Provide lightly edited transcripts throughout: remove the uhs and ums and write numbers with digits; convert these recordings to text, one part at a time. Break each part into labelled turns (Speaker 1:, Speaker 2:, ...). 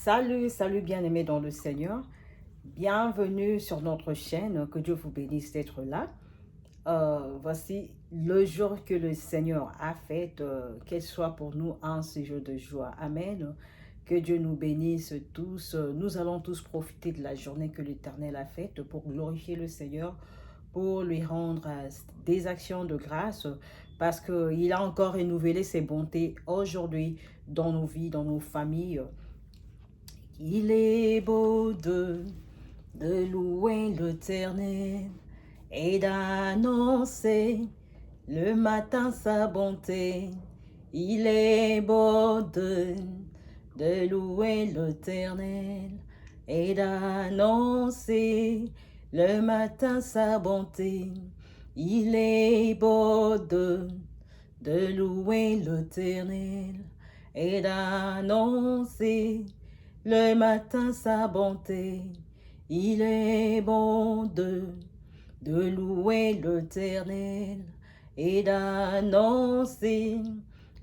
Speaker 1: Salut, salut bien-aimés dans le Seigneur. Bienvenue sur notre chaîne. Que Dieu vous bénisse d'être là. Voici le jour que le Seigneur a fait, qu'il soit pour nous un séjour de joie. Amen. Que Dieu nous bénisse tous. Nous allons tous profiter de la journée que l'Éternel a faite pour glorifier le Seigneur, pour lui rendre des actions de grâce, parce qu'il a encore renouvelé ses bontés aujourd'hui dans nos vies, dans nos familles. Il est beau de louer l'Éternel et d'annoncer le matin sa bonté. Il est beau de louer l'Éternel et d'annoncer le matin sa bonté. Il est beau de louer l'Éternel et d'annoncer le matin sa bonté. Il est bon de louer l'Éternel et d'annoncer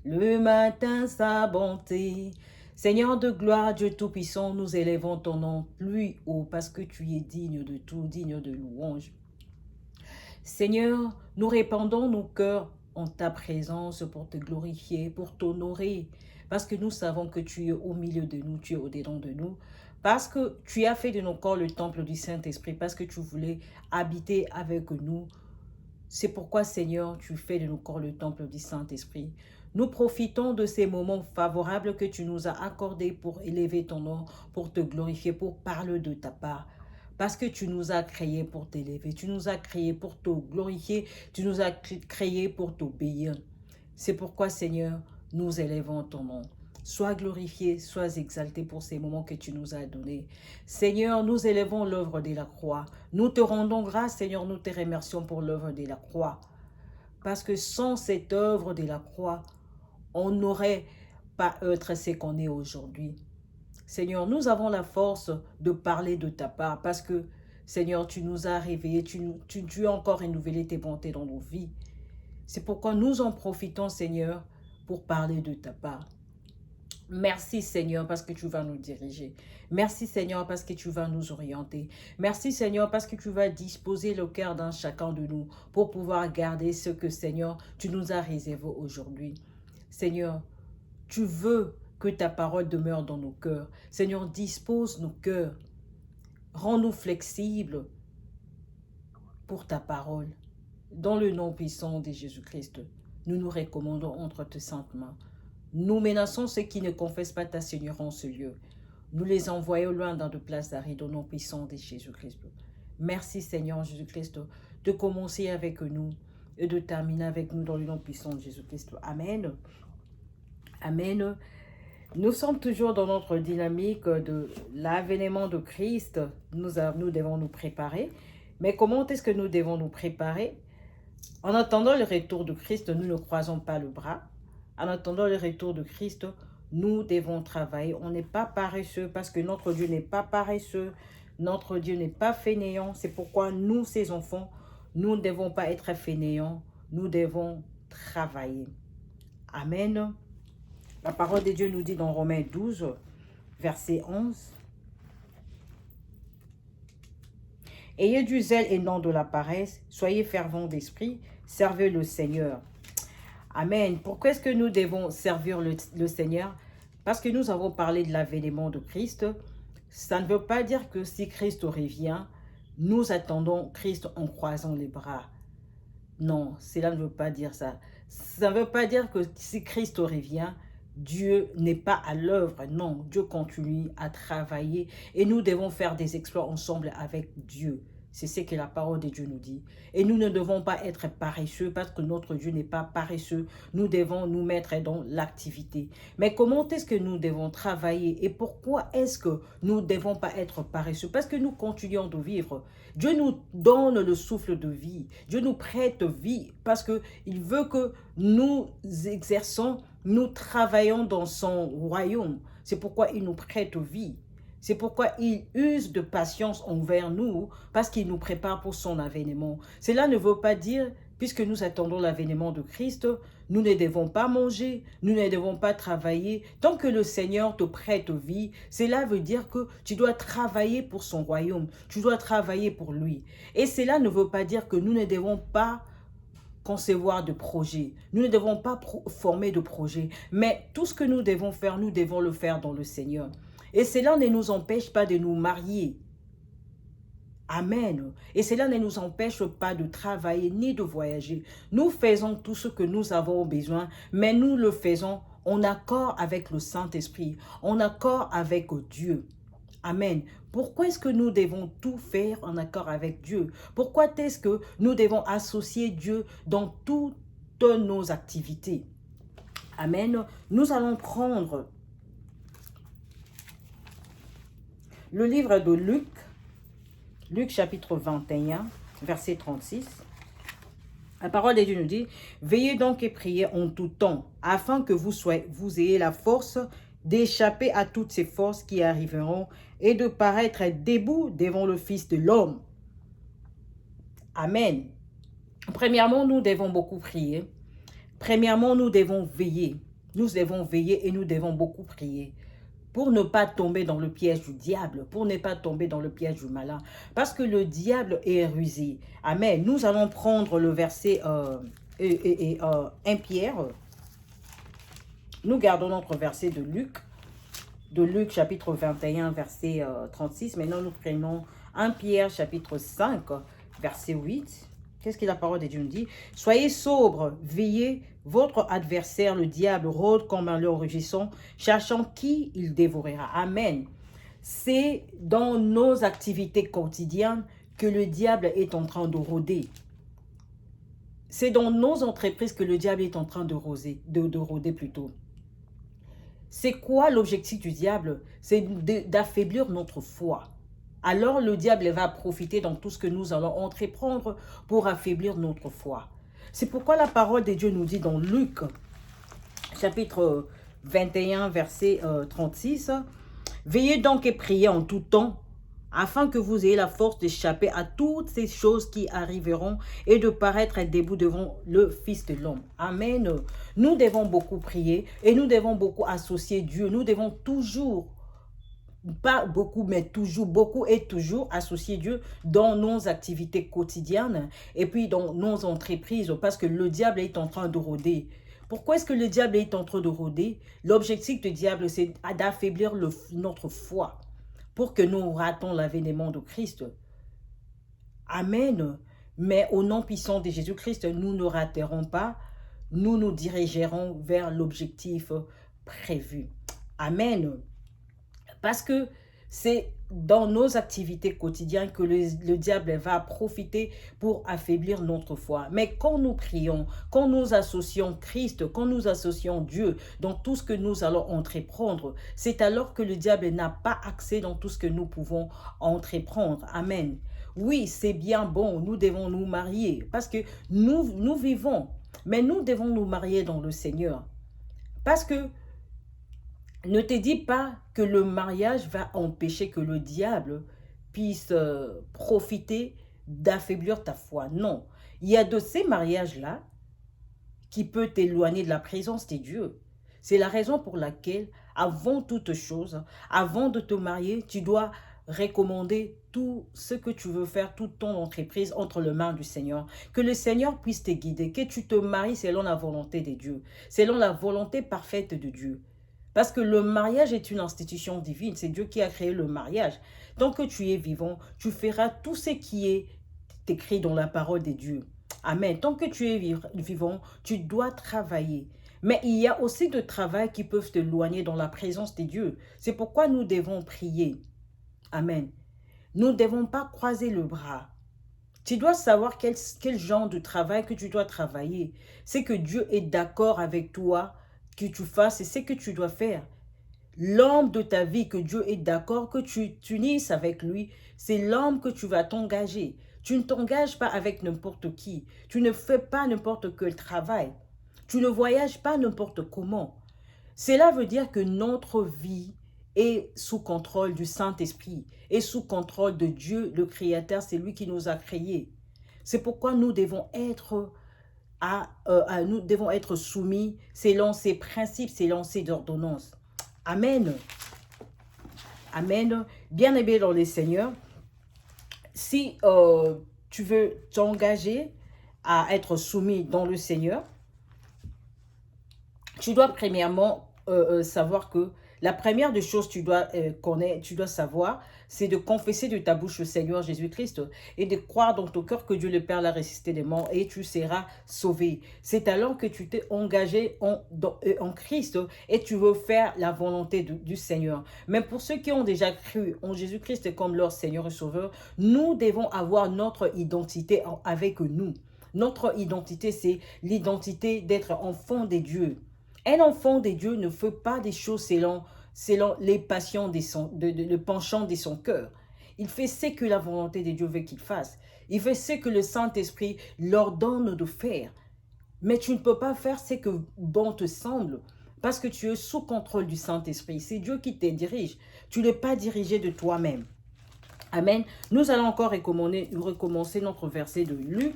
Speaker 1: le matin sa bonté. Seigneur de gloire, Dieu Tout-Puissant, nous élevons ton nom plus haut parce que tu es digne de tout, digne de louange. Seigneur, nous répandons nos cœurs en ta présence pour te glorifier, pour t'honorer, parce que nous savons que tu es au milieu de nous, tu es au-dedans de nous, parce que tu as fait de nos corps le temple du Saint-Esprit, parce que tu voulais habiter avec nous. C'est pourquoi, Seigneur, tu fais de nos corps le temple du Saint-Esprit. Nous profitons de ces moments favorables que tu nous as accordés pour élever ton nom, pour te glorifier, pour parler de ta part. Parce que tu nous as créés pour t'élever, tu nous as créés pour te glorifier, tu nous as créés pour t'obéir. C'est pourquoi, Seigneur, nous élevons ton nom. Sois glorifié, sois exalté pour ces moments que tu nous as donnés. Seigneur, nous élevons l'œuvre de la croix. Nous te rendons grâce, Seigneur, nous te remercions pour l'œuvre de la croix. Parce que sans cette œuvre de la croix, on n'aurait pas être ce qu'on est aujourd'hui. Seigneur, nous avons la force de parler de ta part parce que, Seigneur, tu nous as réveillés, tu as encore renouvelé tes bontés dans nos vies. C'est pourquoi nous en profitons, Seigneur, pour parler de ta part. Merci Seigneur parce que tu vas nous diriger. Merci Seigneur parce que tu vas nous orienter. Merci Seigneur parce que tu vas disposer le cœur d'un chacun de nous pour pouvoir garder ce que Seigneur, tu nous as réservé aujourd'hui. Seigneur, tu veux que ta parole demeure dans nos cœurs. Seigneur, dispose nos cœurs. Rends-nous flexibles pour ta parole. Dans le nom puissant de Jésus-Christ, nous nous recommandons entre tes saintes mains. Nous menaçons ceux qui ne confessent pas ta Seigneur en ce lieu. Nous les envoyons loin dans de places d'arrêt au nom puissant de Jésus-Christ. Merci Seigneur Jésus-Christ de commencer avec nous et de terminer avec nous dans le nom puissant de Jésus-Christ. Amen. Amen. Nous sommes toujours dans notre dynamique de l'avènement de Christ. Nous devons nous préparer. Mais comment est-ce que nous devons nous préparer? En attendant le retour de Christ, nous ne croisons pas le bras. En attendant le retour de Christ, nous devons travailler. On n'est pas paresseux parce que notre Dieu n'est pas paresseux. Notre Dieu n'est pas fainéant. C'est pourquoi nous, ses enfants, nous ne devons pas être fainéants. Nous devons travailler. Amen. La parole de Dieu nous dit dans Romains 12, verset 11. Ayez du zèle et non de la paresse. Soyez fervents d'esprit. Servez le Seigneur. Amen. Pourquoi est-ce que nous devons servir le Seigneur? Parce que nous avons parlé de l'avènement de Christ. Ça ne veut pas dire que si Christ revient, nous attendons Christ en croisant les bras. Non, cela ne veut pas dire ça. Ça ne veut pas dire que si Christ revient, Dieu n'est pas à l'œuvre. Non, Dieu continue à travailler et nous devons faire des exploits ensemble avec Dieu. C'est ce que la parole de Dieu nous dit. Et nous ne devons pas être paresseux parce que notre Dieu n'est pas paresseux. Nous devons nous mettre dans l'activité. Mais comment est-ce que nous devons travailler et pourquoi est-ce que nous ne devons pas être paresseux? Parce que nous continuons de vivre. Dieu nous donne le souffle de vie. Dieu nous prête vie parce qu'il veut que nous exerçons, nous travaillons dans son royaume. C'est pourquoi il nous prête vie. C'est pourquoi il use de patience envers nous, parce qu'il nous prépare pour son avènement. Cela ne veut pas dire puisque nous attendons l'avènement de Christ, nous ne devons pas manger, nous ne devons pas travailler. Tant que le Seigneur te prête vie, cela veut dire que tu dois travailler pour son royaume, tu dois travailler pour lui. Et cela ne veut pas dire que nous ne devons pas concevoir de projets, nous ne devons pas former de projets, mais tout ce que nous devons faire, nous devons le faire dans le Seigneur. Et cela ne nous empêche pas de nous marier. Amen. Et cela ne nous empêche pas de travailler ni de voyager. Nous faisons tout ce que nous avons besoin, mais nous le faisons en accord avec le Saint-Esprit, en accord avec Dieu. Amen. Pourquoi est-ce que nous devons tout faire en accord avec Dieu? Pourquoi est-ce que nous devons associer Dieu dans toutes nos activités? Amen. Nous allons prendre le livre de Luc, Luc chapitre 21, verset 36. La parole de Dieu nous dit, « Veillez donc et priez en tout temps, afin que vous ayez la force d'échapper à toutes ces forces qui arriveront et de paraître debout devant le Fils de l'homme. » Amen. Premièrement, nous devons beaucoup prier. Premièrement, nous devons veiller. Nous devons veiller et nous devons beaucoup prier pour ne pas tomber dans le piège du diable, pour ne pas tomber dans le piège du malin. Parce que le diable est rusé. Amen. Nous allons prendre le verset 1 Pierre. Nous gardons notre verset de Luc chapitre 21, verset 36. Maintenant, nous prenons 1 Pierre chapitre 5, verset 8. Qu'est-ce que la parole de Dieu nous dit? « Soyez sobres, veillez, votre adversaire, le diable, rôde comme un lion rugissant, cherchant qui il dévorera. » Amen. C'est dans nos activités quotidiennes que le diable est en train de rôder. C'est dans nos entreprises que le diable est en train de rôder plutôt. C'est quoi l'objectif du diable? C'est d'affaiblir notre foi. Alors le diable va profiter dans tout ce que nous allons entreprendre pour affaiblir notre foi. C'est pourquoi la parole de Dieu nous dit dans Luc, chapitre 21, verset 36, « Veillez donc et priez en tout temps, afin que vous ayez la force d'échapper à toutes ces choses qui arriveront et de paraître debout devant le Fils de l'homme. » Amen. Nous devons beaucoup prier et nous devons beaucoup associer Dieu. Nous devons toujours, pas beaucoup, mais toujours, beaucoup et toujours associer Dieu dans nos activités quotidiennes et puis dans nos entreprises, parce que le diable est en train de rôder. Pourquoi est-ce que le diable est en train de rôder? L'objectif du diable, c'est d'affaiblir notre foi pour que nous ratons l'avènement de Christ. Amen. Mais au nom puissant de Jésus-Christ, nous ne raterons pas, nous nous dirigerons vers l'objectif prévu. Amen. Parce que c'est dans nos activités quotidiennes que le diable va profiter pour affaiblir notre foi. Mais quand nous prions, quand nous associons Christ, quand nous associons Dieu dans tout ce que nous allons entreprendre, c'est alors que le diable n'a pas accès dans tout ce que nous pouvons entreprendre. Amen. Oui, c'est bien bon, nous devons nous marier parce que nous vivons, mais nous devons nous marier dans le Seigneur. Parce que ne te dis pas que le mariage va empêcher que le diable puisse profiter d'affaiblir ta foi. Non. Il y a de ces mariages-là qui peuvent t'éloigner de la présence de Dieu. C'est la raison pour laquelle, avant toute chose, avant de te marier, tu dois recommander tout ce que tu veux faire, toute ton entreprise entre les mains du Seigneur. Que le Seigneur puisse te guider, que tu te maries selon la volonté de Dieu, selon la volonté parfaite de Dieu. Parce que le mariage est une institution divine. C'est Dieu qui a créé le mariage. Tant que tu es vivant, tu feras tout ce qui est écrit dans la parole de Dieu. Amen. Tant que tu es vivant, tu dois travailler. Mais il y a aussi de travail qui peuvent t'éloigner dans la présence de Dieu. C'est pourquoi nous devons prier. Amen. Nous ne devons pas croiser le bras. Tu dois savoir quel genre de travail que tu dois travailler. C'est que Dieu est d'accord avec toi, que tu fasses, c'est ce que tu dois faire. L'homme de ta vie, que Dieu est d'accord, que tu t'unisses avec lui, c'est l'homme que tu vas t'engager. Tu ne t'engages pas avec n'importe qui. Tu ne fais pas n'importe quel travail. Tu ne voyages pas n'importe comment. Cela veut dire que notre vie est sous contrôle du Saint-Esprit, est sous contrôle de Dieu, le Créateur, c'est lui qui nous a créés. C'est pourquoi nous devons être nous devons être soumis selon ses principes, selon ses ordonnances. Amen. Amen. Bien-aimé dans les Seigneurs, si tu veux t'engager à être soumis dans le Seigneur, tu dois premièrement savoir que la première des choses que tu dois connaître, tu dois savoir, c'est de confesser de ta bouche le Seigneur Jésus-Christ et de croire dans ton cœur que Dieu le Père l'a ressuscité des morts et tu seras sauvé. C'est alors que tu t'es engagé en Christ et tu veux faire la volonté du Seigneur. Mais pour ceux qui ont déjà cru en Jésus-Christ comme leur Seigneur et Sauveur, nous devons avoir notre identité avec nous. Notre identité, c'est l'identité d'être enfant de Dieu. Un enfant de Dieu ne fait pas des choses selon les passions le penchant de son cœur. Il fait ce que la volonté de Dieu veut qu'il fasse. Il fait ce que le Saint-Esprit leur donne de faire. Mais tu ne peux pas faire ce que bon te semble parce que tu es sous contrôle du Saint-Esprit. C'est Dieu qui te dirige. Tu n'es pas dirigé de toi-même. Amen. Nous allons encore recommencer notre verset de Luc.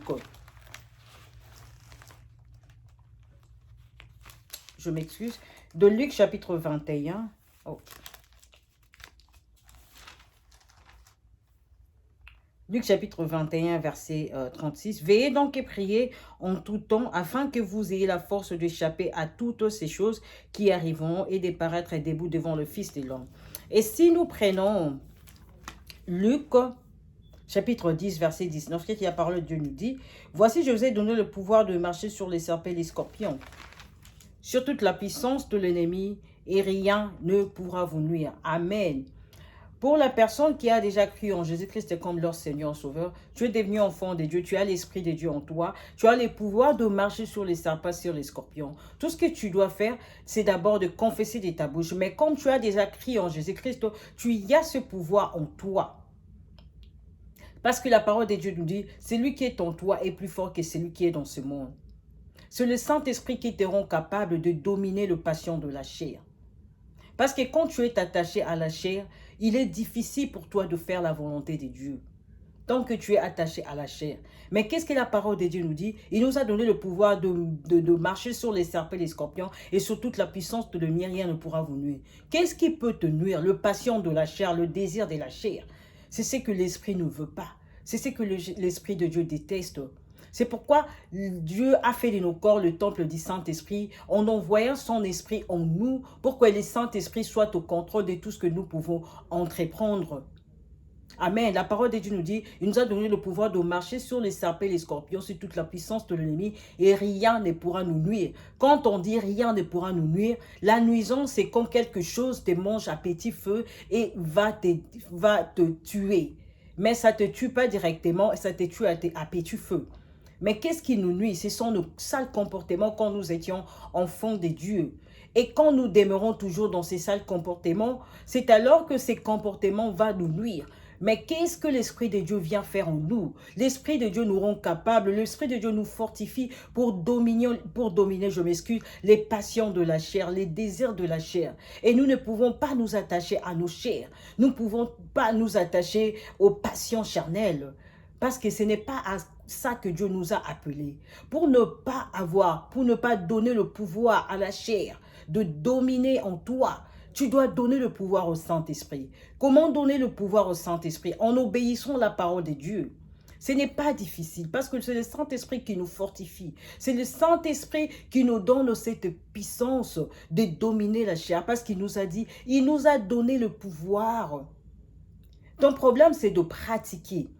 Speaker 1: Je m'excuse, de Luc chapitre 21. Oh. Luc chapitre 21, verset 36. Veillez donc et priez en tout temps, afin que vous ayez la force d'échapper à toutes ces choses qui arriveront et de paraître debout devant le Fils de l'homme. Et si nous prenons Luc chapitre 10, verset 19, qui la parole de Dieu nous dit, « Voici, je vous ai donné le pouvoir de marcher sur les serpents et les scorpions, sur toute la puissance de l'ennemi, et rien ne pourra vous nuire. » Amen. Pour la personne qui a déjà cru en Jésus-Christ comme leur Seigneur Sauveur, tu es devenu enfant de Dieu, tu as l'Esprit de Dieu en toi, tu as le pouvoir de marcher sur les serpents, sur les scorpions. Tout ce que tu dois faire, c'est d'abord de confesser de ta bouche. Mais comme tu as déjà cru en Jésus-Christ, tu y as ce pouvoir en toi. Parce que la parole de Dieu nous dit, celui qui est en toi est plus fort que celui qui est dans ce monde. C'est le Saint-Esprit qui te rend capable de dominer le passion de la chair. Parce que quand tu es attaché à la chair, il est difficile pour toi de faire la volonté de Dieu. Tant que tu es attaché à la chair. Mais qu'est-ce que la parole de Dieu nous dit? Il nous a donné le pouvoir de marcher sur les serpents et les scorpions et sur toute la puissance de le rien ne pourra vous nuire. Qu'est-ce qui peut te nuire? Le passion de la chair, le désir de la chair. C'est ce que l'esprit ne veut pas. C'est ce que l'esprit de Dieu déteste. C'est pourquoi Dieu a fait de nos corps le temple du Saint-Esprit en envoyant son esprit en nous pour que le Saint-Esprit soit au contrôle de tout ce que nous pouvons entreprendre. Amen. La parole de Dieu nous dit, il nous a donné le pouvoir de marcher sur les serpents et les scorpions, sur toute la puissance de l'ennemi, et rien ne pourra nous nuire. Quand on dit rien ne pourra nous nuire, la nuisance, c'est quand quelque chose te mange à petit feu et va te tuer. Mais ça ne te tue pas directement, ça te tue à petit feu. Mais qu'est-ce qui nous nuit? Ce sont nos sales comportements quand nous étions enfants de Dieu. Et quand nous demeurons toujours dans ces sales comportements, c'est alors que ces comportements vont nous nuire. Mais qu'est-ce que l'Esprit de Dieu vient faire en nous? L'Esprit de Dieu nous rend capables, l'Esprit de Dieu nous fortifie pour dominer, je m'excuse, les passions de la chair, les désirs de la chair. Et nous ne pouvons pas nous attacher à nos chairs. Nous ne pouvons pas nous attacher aux passions charnelles. Parce que ce n'est pas à ça que Dieu nous a appelés. Pour ne pas donner le pouvoir à la chair de dominer en toi, tu dois donner le pouvoir au Saint-Esprit. Comment donner le pouvoir au Saint-Esprit? En obéissant à la parole de Dieu. Ce n'est pas difficile parce que c'est le Saint-Esprit qui nous fortifie. C'est le Saint-Esprit qui nous donne cette puissance de dominer la chair parce qu'il nous a dit, il nous a donné le pouvoir. Ton problème, c'est de pratiquer.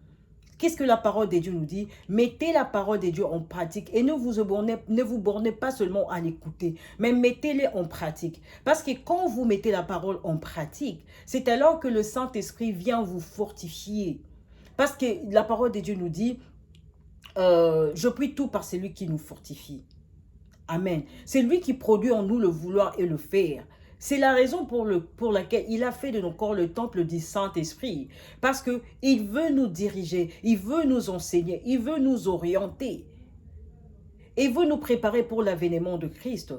Speaker 1: Qu'est-ce que la parole de Dieu nous dit? Mettez la parole de Dieu en pratique et ne vous bornez pas seulement à l'écouter, mais mettez-les en pratique. Parce que quand vous mettez la parole en pratique, c'est alors que le Saint-Esprit vient vous fortifier. Parce que la parole de Dieu nous dit, je puis tout par celui qui nous fortifie. Amen. C'est lui qui produit en nous le vouloir et le faire. C'est la raison pour laquelle il a fait de nos corps le temple du Saint-Esprit. Parce qu'il veut nous diriger, il veut nous enseigner, il veut nous orienter. Il veut nous préparer pour l'avènement de Christ.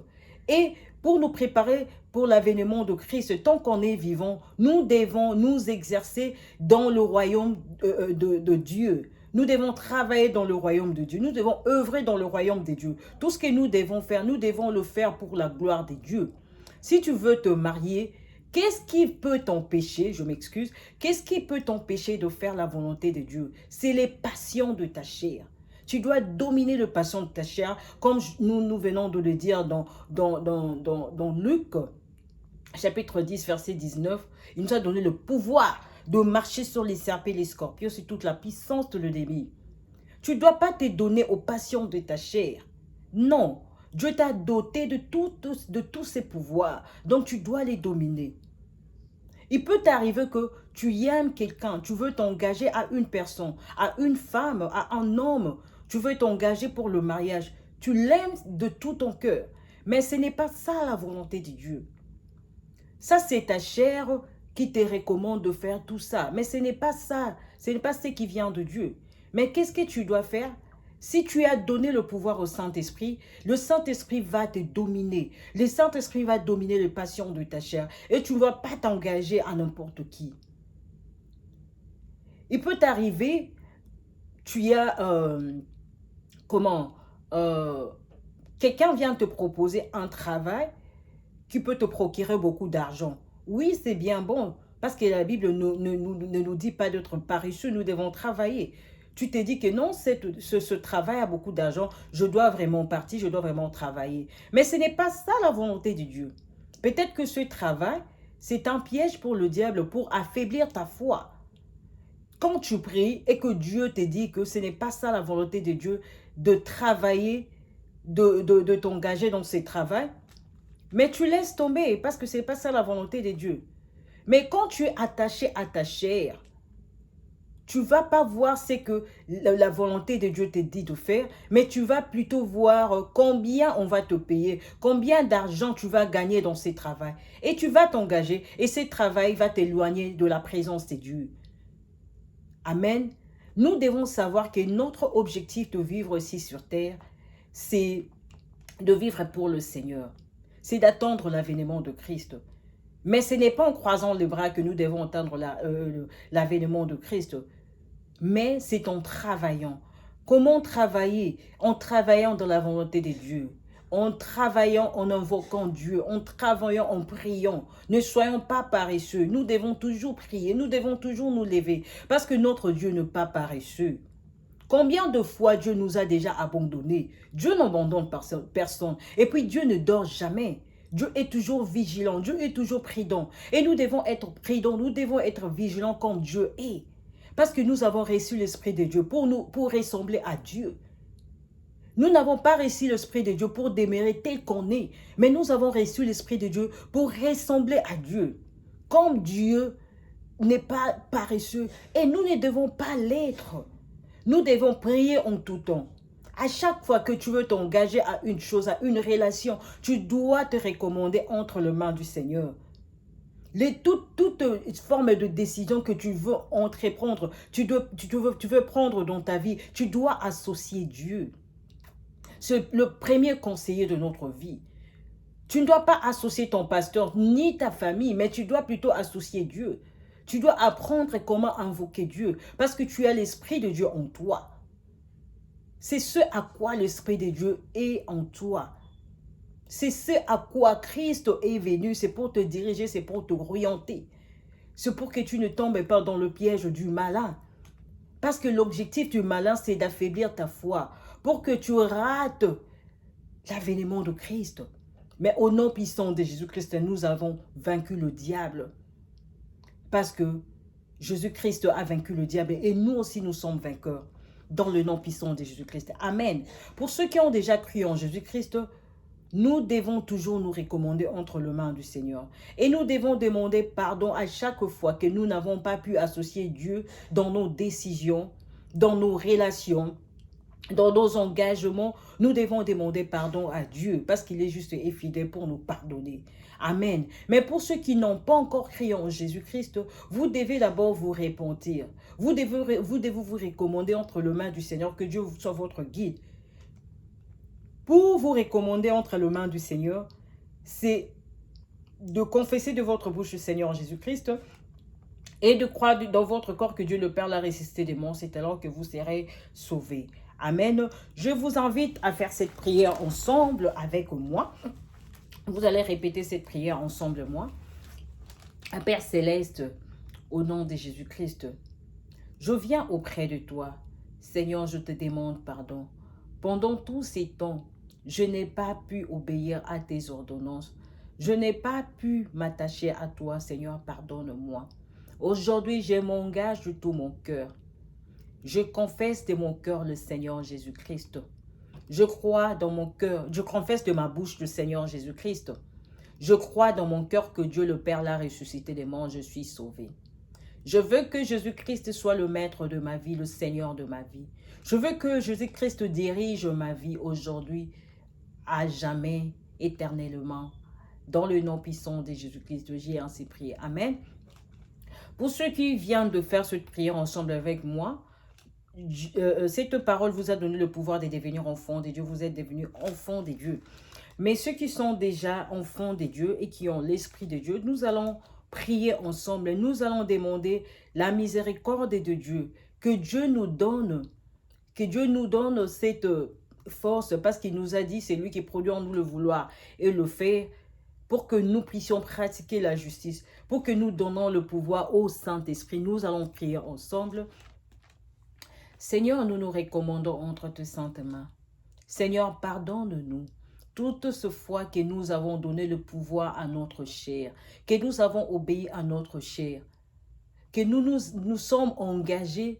Speaker 1: Et pour nous préparer pour l'avènement de Christ, tant qu'on est vivant, nous devons nous exercer dans le royaume de Dieu. Nous devons travailler dans le royaume de Dieu. Nous devons œuvrer dans le royaume de Dieu. Tout ce que nous devons faire, nous devons le faire pour la gloire de Dieu. Si tu veux te marier, qu'est-ce qui peut t'empêcher, je m'excuse, qu'est-ce qui peut t'empêcher de faire la volonté de Dieu? C'est les passions de ta chair. Tu dois dominer les passions de ta chair, comme nous venons de le dire dans Luc, chapitre 10, verset 19. Il nous a donné le pouvoir de marcher sur les serpents et les scorpions, c'est toute la puissance de l'ennemi. Tu ne dois pas te donner aux passions de ta chair. Non, Dieu t'a doté de tous ces pouvoirs, donc tu dois les dominer. Il peut t'arriver que tu aimes quelqu'un, tu veux t'engager à une personne, à une femme, à un homme, tu veux t'engager pour le mariage. Tu l'aimes de tout ton cœur, mais ce n'est pas ça la volonté de Dieu. Ça, c'est ta chair qui te recommande de faire tout ça. Mais ce n'est pas ça. Ce n'est pas ce qui vient de Dieu. Mais qu'est-ce que tu dois faire? Si tu as donné le pouvoir au Saint-Esprit, le Saint-Esprit va te dominer. Le Saint-Esprit va dominer les passions de ta chair. Et tu ne vas pas t'engager à n'importe qui. Il peut t'arriver, tu as... quelqu'un vient te proposer un travail qui peut te procurer beaucoup d'argent. Oui, c'est bien bon, parce que la Bible ne nous dit pas d'être paresseux, nous devons travailler. Tu te dis que non, ce travail a beaucoup d'argent, je dois vraiment partir, je dois vraiment travailler. Mais ce n'est pas ça la volonté de Dieu. Peut-être que ce travail, c'est un piège pour le diable, pour affaiblir ta foi. Quand tu pries et que Dieu te dit que ce n'est pas ça la volonté de Dieu, de travailler, de t'engager dans ce travail, mais tu laisses tomber parce que ce n'est pas ça la volonté de Dieu. Mais quand tu es attaché à ta chair, tu ne vas pas voir ce que la volonté de Dieu te dit de faire, mais tu vas plutôt voir combien on va te payer, combien d'argent tu vas gagner dans ce travail. Et tu vas t'engager et ce travail va t'éloigner de la présence de Dieu. Amen. Nous devons savoir que notre objectif de vivre ici sur terre, c'est de vivre pour le Seigneur. C'est d'attendre l'avènement de Christ. Mais ce n'est pas en croisant les bras que nous devons attendre l'avènement de Christ, mais c'est en travaillant. Comment travailler? En travaillant dans la volonté de Dieu, en travaillant, en invoquant Dieu, en travaillant, en priant. Ne soyons pas paresseux. Nous devons toujours prier, nous devons toujours nous lever, parce que notre Dieu n'est pas paresseux. Combien de fois Dieu nous a déjà abandonnés? Dieu n'abandonne personne. Et puis Dieu ne dort jamais. Dieu est toujours vigilant. Dieu est toujours prudent. Et nous devons être prudents. Nous devons être vigilants comme Dieu est. Parce que nous avons reçu l'Esprit de Dieu pour ressembler à Dieu. Nous n'avons pas reçu l'Esprit de Dieu pour demeurer tel qu'on est. Mais nous avons reçu l'Esprit de Dieu pour ressembler à Dieu. Comme Dieu n'est pas paresseux. Et nous ne devons pas l'être. Nous devons prier en tout temps. À chaque fois que tu veux t'engager à une chose, à une relation, tu dois te recommander entre les mains du Seigneur. Toute forme de décision que tu veux entreprendre, tu veux prendre dans ta vie, tu dois associer Dieu. C'est le premier conseiller de notre vie. Tu ne dois pas associer ton pasteur ni ta famille, mais tu dois plutôt associer Dieu. Tu dois apprendre comment invoquer Dieu parce que tu as l'Esprit de Dieu en toi. C'est ce à quoi l'Esprit de Dieu est en toi. C'est ce à quoi Christ est venu. C'est pour te diriger, c'est pour te orienter. C'est pour que tu ne tombes pas dans le piège du malin. Parce que l'objectif du malin, c'est d'affaiblir ta foi. Pour que tu rates l'avènement de Christ. Mais au nom puissant de Jésus-Christ, nous avons vaincu le diable. Parce que Jésus-Christ a vaincu le diable et nous aussi nous sommes vainqueurs dans le nom puissant de Jésus-Christ. Amen. Pour ceux qui ont déjà cru en Jésus-Christ, nous devons toujours nous recommander entre les mains du Seigneur. Et nous devons demander pardon à chaque fois que nous n'avons pas pu associer Dieu dans nos décisions, dans nos relations, dans nos engagements. Nous devons demander pardon à Dieu parce qu'il est juste et fidèle pour nous pardonner. Amen. Mais pour ceux qui n'ont pas encore cru en Jésus-Christ, vous devez d'abord vous repentir. Vous devez vous recommander entre les mains du Seigneur, que Dieu soit votre guide. Pour vous recommander entre les mains du Seigneur, c'est de confesser de votre bouche le Seigneur Jésus-Christ et de croire dans votre corps que Dieu le Père l'a ressuscité des morts, c'est alors que vous serez sauvés. Amen. Je vous invite à faire cette prière ensemble avec moi. Vous allez répéter cette prière ensemble, moi. Père Céleste, au nom de Jésus-Christ, je viens auprès de toi. Seigneur, je te demande pardon. Pendant tous ces temps, je n'ai pas pu obéir à tes ordonnances. Je n'ai pas pu m'attacher à toi, Seigneur, pardonne-moi. Aujourd'hui, je m'engage de tout mon cœur. Je confesse de mon cœur le Seigneur Jésus-Christ. Je crois dans mon cœur, je confesse de ma bouche le Seigneur Jésus-Christ. Je crois dans mon cœur que Dieu le Père l'a ressuscité des morts, je suis sauvé. Je veux que Jésus-Christ soit le maître de ma vie, le Seigneur de ma vie. Je veux que Jésus-Christ dirige ma vie aujourd'hui, à jamais, éternellement. Dans le nom puissant de Jésus-Christ, j'ai ainsi prié. Amen. Pour ceux qui viennent de faire cette prière ensemble avec moi, cette parole vous a donné le pouvoir de devenir enfant de Dieu. Vous êtes devenus enfants de Dieu. Mais ceux qui sont déjà enfants de Dieu et qui ont l'Esprit de Dieu, nous allons prier ensemble. Nous allons demander la miséricorde de Dieu. Que Dieu nous donne cette force, parce qu'il nous a dit, c'est lui qui produit en nous le vouloir et le faire, pour que nous puissions pratiquer la justice, pour que nous donnons le pouvoir au Saint-Esprit. Nous allons prier ensemble. Seigneur, nous nous recommandons entre tes saintes mains. Seigneur, pardonne-nous toute ce fois que nous avons donné le pouvoir à notre chair, que nous avons obéi à notre chair, que nous sommes engagés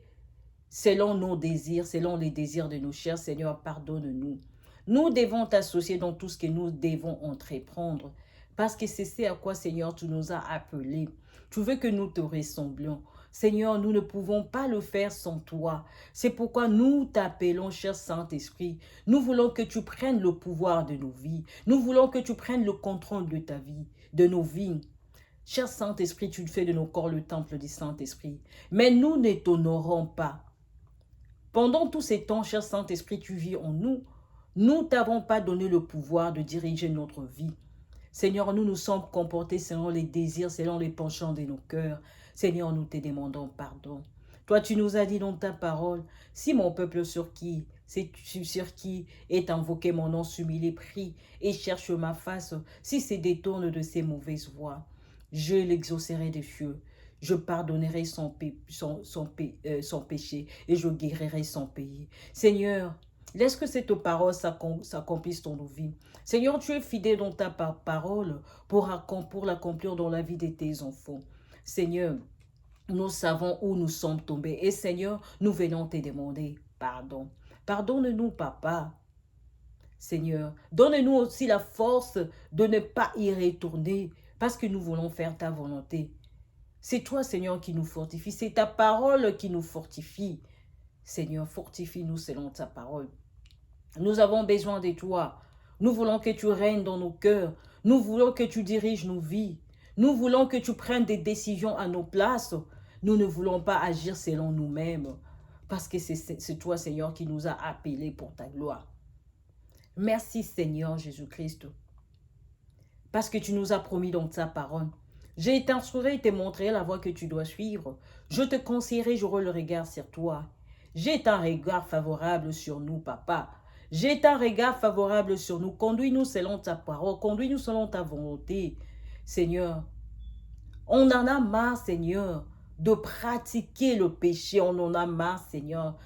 Speaker 1: selon nos désirs, selon les désirs de nos chairs. Seigneur, pardonne-nous. Nous devons t'associer dans tout ce que nous devons entreprendre, parce que c'est ce à quoi, Seigneur, tu nous as appelés. Tu veux que nous te ressemblions. Seigneur, nous ne pouvons pas le faire sans toi. C'est pourquoi nous t'appelons, cher Saint-Esprit. Nous voulons que tu prennes le pouvoir de nos vies. Nous voulons que tu prennes le contrôle de ta vie, de nos vies. Cher Saint-Esprit, tu fais de nos corps le temple du Saint-Esprit. Mais nous ne t'honorons pas. Pendant tous ces temps, cher Saint-Esprit, tu vis en nous. Nous ne t'avons pas donné le pouvoir de diriger notre vie. Seigneur, nous nous sommes comportés selon les désirs, selon les penchants de nos cœurs. Seigneur, nous te demandons pardon. Toi, tu nous as dit dans ta parole, si mon peuple sur qui est invoqué mon nom s'humilie, prie et cherche ma face, si se détourne de ses mauvaises voies, je l'exaucerai des cieux. Je pardonnerai son péché et je guérirai son pays. Seigneur, laisse que cette parole s'accomplisse dans nos vies. Seigneur, tu es fidèle dans ta parole pour l'accomplir dans la vie de tes enfants. Seigneur, nous savons où nous sommes tombés. Et Seigneur, nous venons te demander pardon. Pardonne-nous, Papa. Seigneur, donne-nous aussi la force de ne pas y retourner parce que nous voulons faire ta volonté. C'est toi, Seigneur, qui nous fortifie. C'est ta parole qui nous fortifie. Seigneur, fortifie-nous selon ta parole. Nous avons besoin de toi. Nous voulons que tu règnes dans nos cœurs. Nous voulons que tu diriges nos vies. Nous voulons que tu prennes des décisions à nos places. Nous ne voulons pas agir selon nous-mêmes. Parce que c'est toi, Seigneur, qui nous a appelés pour ta gloire. Merci, Seigneur Jésus-Christ. Parce que tu nous as promis dans ta parole. J'ai t'instruirai et te montrerai la voie que tu dois suivre. Je te conseillerai, j'aurai le regard sur toi. J'ai un regard favorable sur nous, Papa. J'ai un regard favorable sur nous. Conduis-nous selon ta parole. Conduis-nous selon ta volonté. Seigneur, on en a marre, Seigneur, de pratiquer le péché. On en a marre, Seigneur,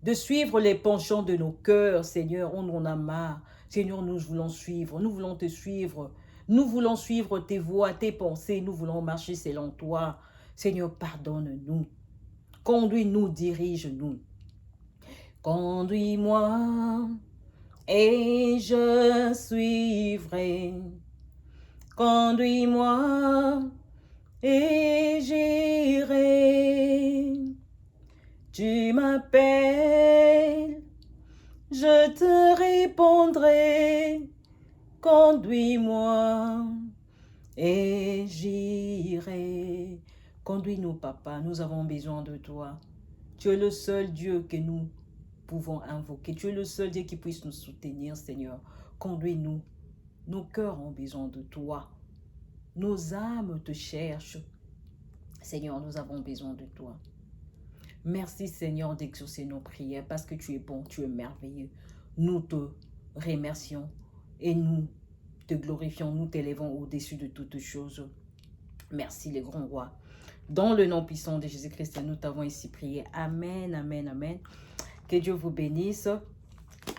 Speaker 1: de suivre les penchants de nos cœurs, Seigneur. On en a marre. Seigneur, nous voulons suivre. Nous voulons te suivre. Nous voulons suivre tes voies, tes pensées. Nous voulons marcher selon toi. Seigneur, pardonne-nous. Conduis-nous, dirige-nous. Conduis-moi et je suivrai. Conduis-moi et j'irai. Tu m'appelles, je te répondrai. Conduis-moi et j'irai. Conduis-nous, Papa, nous avons besoin de toi. Tu es le seul Dieu que nous pouvons invoquer. Tu es le seul Dieu qui puisse nous soutenir, Seigneur. Conduis-nous. Nos cœurs ont besoin de toi. Nos âmes te cherchent. Seigneur, nous avons besoin de toi. Merci Seigneur d'exaucer nos prières parce que tu es bon, tu es merveilleux. Nous te remercions et nous te glorifions, nous t'élèvons au-dessus de toutes choses. Merci les grands rois. Dans le nom puissant de Jésus-Christ, nous t'avons ici prié. Amen, amen, amen. Que Dieu vous bénisse.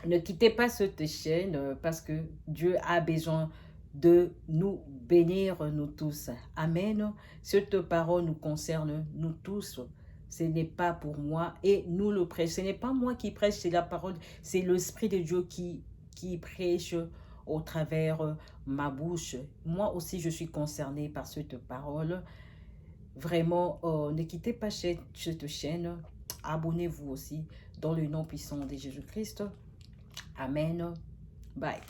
Speaker 1: Ne quittez pas cette chaîne parce que Dieu a besoin de nous bénir, nous tous. Amen. Cette parole nous concerne, nous tous. Ce n'est pas pour moi et nous le prêchons. Ce n'est pas moi qui prêche, c'est la parole. C'est l'Esprit de Dieu qui prêche au travers ma bouche. Moi aussi, je suis concernée par cette parole. Vraiment, ne quittez pas cette chaîne. Abonnez-vous aussi dans le nom puissant de Jésus-Christ. Amen. Bye.